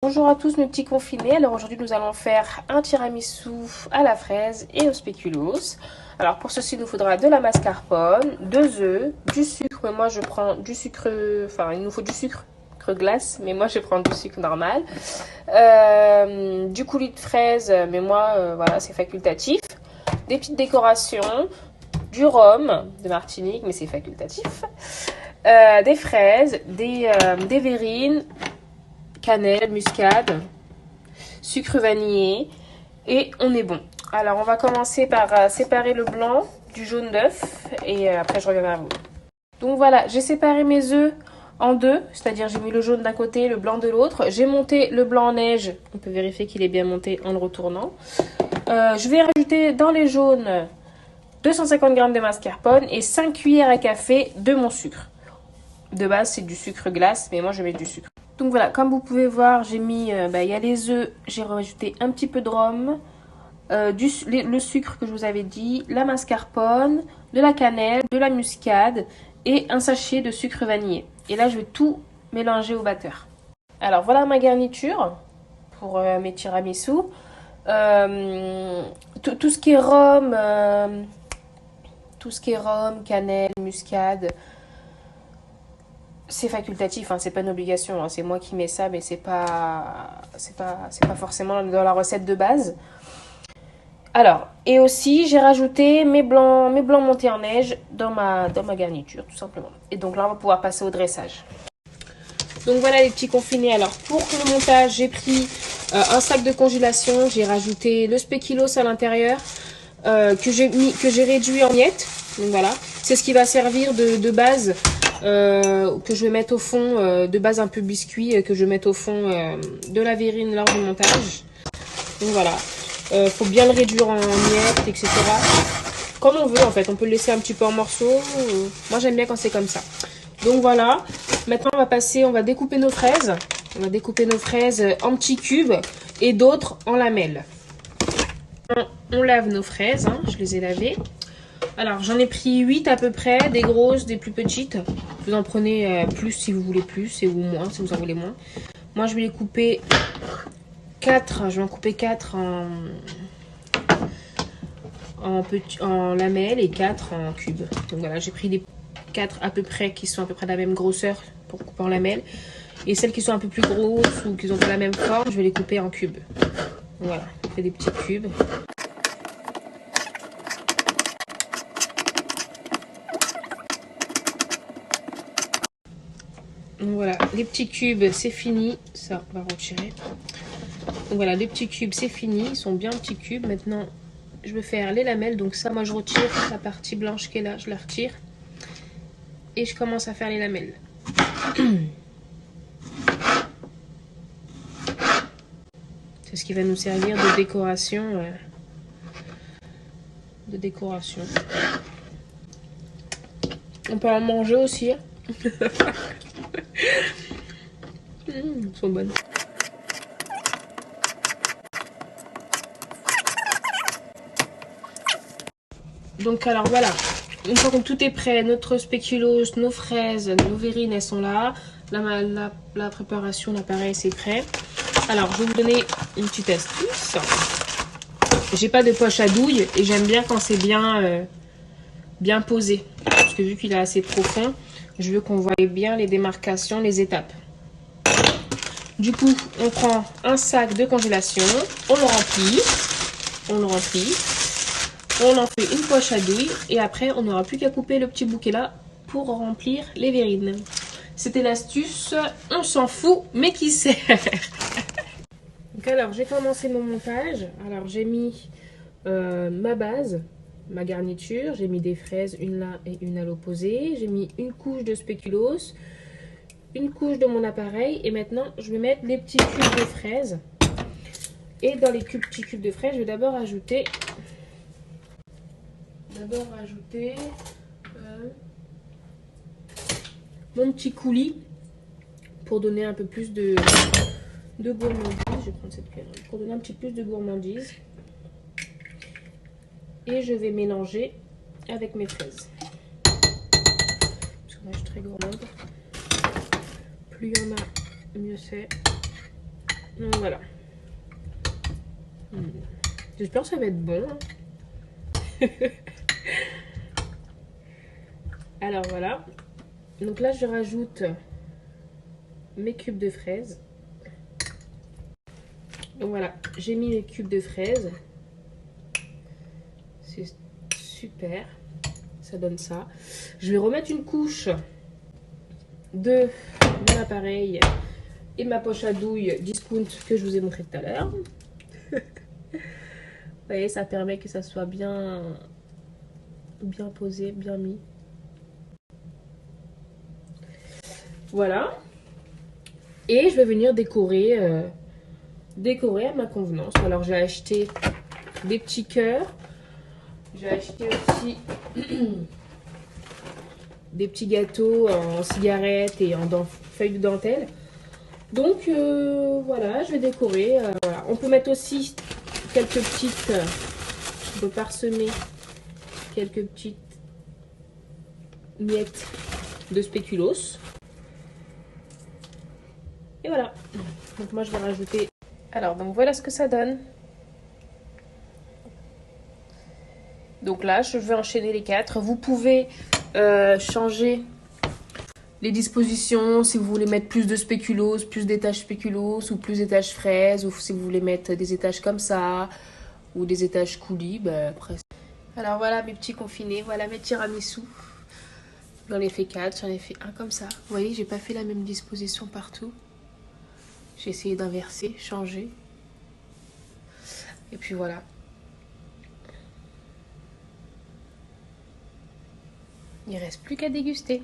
Bonjour à tous mes petits confinés. Alors aujourd'hui nous allons faire un tiramisu à la fraise et au spéculoos. Alors pour ceci il nous faudra de la mascarpone, 2 œufs, du sucre, mais moi je prends du sucre, enfin il nous faut du sucre glace, mais moi je prends du sucre normal, du coulis de fraise, mais moi voilà c'est facultatif, des petites décorations, du rhum de Martinique, mais c'est facultatif, des fraises, des verrines, cannelle, muscade, sucre vanillé et on est bon. Alors on va commencer par séparer le blanc du jaune d'œuf et après je reviens vers vous. Donc voilà, j'ai séparé mes œufs en deux, c'est-à-dire j'ai mis le jaune d'un côté, le blanc de l'autre. J'ai monté le blanc en neige, on peut vérifier qu'il est bien monté en le retournant. Je vais rajouter dans les jaunes 250 g de mascarpone et 5 cuillères à café de mon sucre. De base c'est du sucre glace, mais moi je mets du sucre. Donc voilà, comme vous pouvez voir, j'ai mis, il y a les œufs, j'ai rajouté un petit peu de rhum, le sucre que je vous avais dit, la mascarpone, de la cannelle, de la muscade et un sachet de sucre vanillé. Et là, je vais tout mélanger au batteur. Alors voilà ma garniture pour mes tiramisu. Tout ce qui est rhum, cannelle, muscade, c'est facultatif, hein, c'est pas une obligation, hein, c'est moi qui mets ça, mais c'est pas forcément dans la recette de base. Alors, et aussi j'ai rajouté mes blancs montés en neige dans ma garniture, tout simplement. Et donc là, on va pouvoir passer au dressage. Donc voilà les petits confinés. Alors pour le montage, j'ai pris un sac de congélation, j'ai rajouté le spéculoos à l'intérieur, que j'ai réduit en miettes. Donc voilà, c'est ce qui va servir de base. Que je vais mettre au fond, de base un peu biscuit, que je vais mettre au fond de la verrine lors du montage. Donc voilà, faut bien le réduire en miettes, etc. Comme on veut en fait, on peut le laisser un petit peu en morceaux. Moi j'aime bien quand c'est comme ça. Donc voilà, maintenant on va découper nos fraises. On va découper nos fraises en petits cubes et d'autres en lamelles. On lave nos fraises, hein, je les ai lavées. Alors, j'en ai pris 8 à peu près, des grosses, des plus petites. Vous en prenez plus si vous voulez plus, ou moins si vous en voulez moins. Moi, je vais les couper 4. Je vais en couper 4 en lamelles et 4 en cubes. Donc voilà, j'ai pris les 4 à peu près qui sont à peu près de la même grosseur pour couper en lamelles. Et celles qui sont un peu plus grosses ou qui n'ont pas la même forme, je vais les couper en cubes. Voilà, on fait des petits cubes. Donc voilà, les petits cubes, c'est fini. Ça, on va retirer. Donc voilà, les petits cubes, c'est fini. Ils sont bien petits cubes. Maintenant, je vais faire les lamelles. Donc ça, moi, je retire la partie blanche qui est là. Je la retire. Et je commence à faire les lamelles. C'est ce qui va nous servir de décoration. On peut en manger aussi. Elles sont bonnes. Donc alors voilà, une fois que tout est prêt, notre spéculoos, nos fraises, nos verrines, elles sont là. La préparation, là pareil, c'est prêt. Alors je vais vous donner une petite astuce. J'ai pas de poche à douille et j'aime bien quand c'est bien posé. Parce que vu qu'il est assez profond, je veux qu'on voie bien les démarcations, les étapes. Du coup, on prend un sac de congélation, on le remplit, on en fait une poche à douille et après, on n'aura plus qu'à couper le petit bouquet là pour remplir les verrines. C'était l'astuce, on s'en fout, mais qui sert. Donc alors, j'ai commencé mon montage. Alors, j'ai mis ma base, ma garniture, j'ai mis des fraises, une là et une à l'opposé. J'ai mis une couche de spéculoos, une couche de mon appareil et maintenant je vais mettre les petits cubes de fraises. Et dans les petits cubes de fraises, je vais d'abord ajouter mon petit coulis pour donner un peu plus de gourmandise. Je vais prendre cette cuillère pour donner un petit peu plus de gourmandise. Et je vais mélanger avec mes fraises. Parce que moi je suis très gourmande. Plus il y en a, mieux c'est. Donc voilà. J'espère que ça va être bon. Alors voilà. Donc là, je rajoute mes cubes de fraises. Donc voilà, j'ai mis mes cubes de fraises. C'est super. Ça donne ça. Je vais remettre une couche de mon appareil et ma poche à douille Discount que je vous ai montré tout à l'heure. Vous voyez, ça permet que ça soit bien posé, bien mis. Voilà. Et je vais venir décorer à ma convenance. Alors j'ai acheté des petits cœurs. J'ai acheté aussi des petits gâteaux en cigarette et en feuilles de dentelle. Donc voilà, je vais décorer. Voilà. On peut mettre aussi quelques petites, on peut parsemer quelques petites miettes de spéculoos. Et voilà. Donc moi je vais rajouter. Alors donc voilà ce que ça donne. Donc là je vais enchaîner les 4. Vous pouvez changer les dispositions, si vous voulez mettre plus de spéculoos, plus d'étages spéculoos ou plus d'étages fraises, ou si vous voulez mettre des étages comme ça ou des étages coulis, bah après. Alors voilà mes petits confinés, voilà mes tiramisu. J'en ai fait 4, j'en ai fait un comme ça. Vous voyez, j'ai pas fait la même disposition partout. J'ai essayé d'inverser, changer. Et puis voilà. Il reste plus qu'à déguster.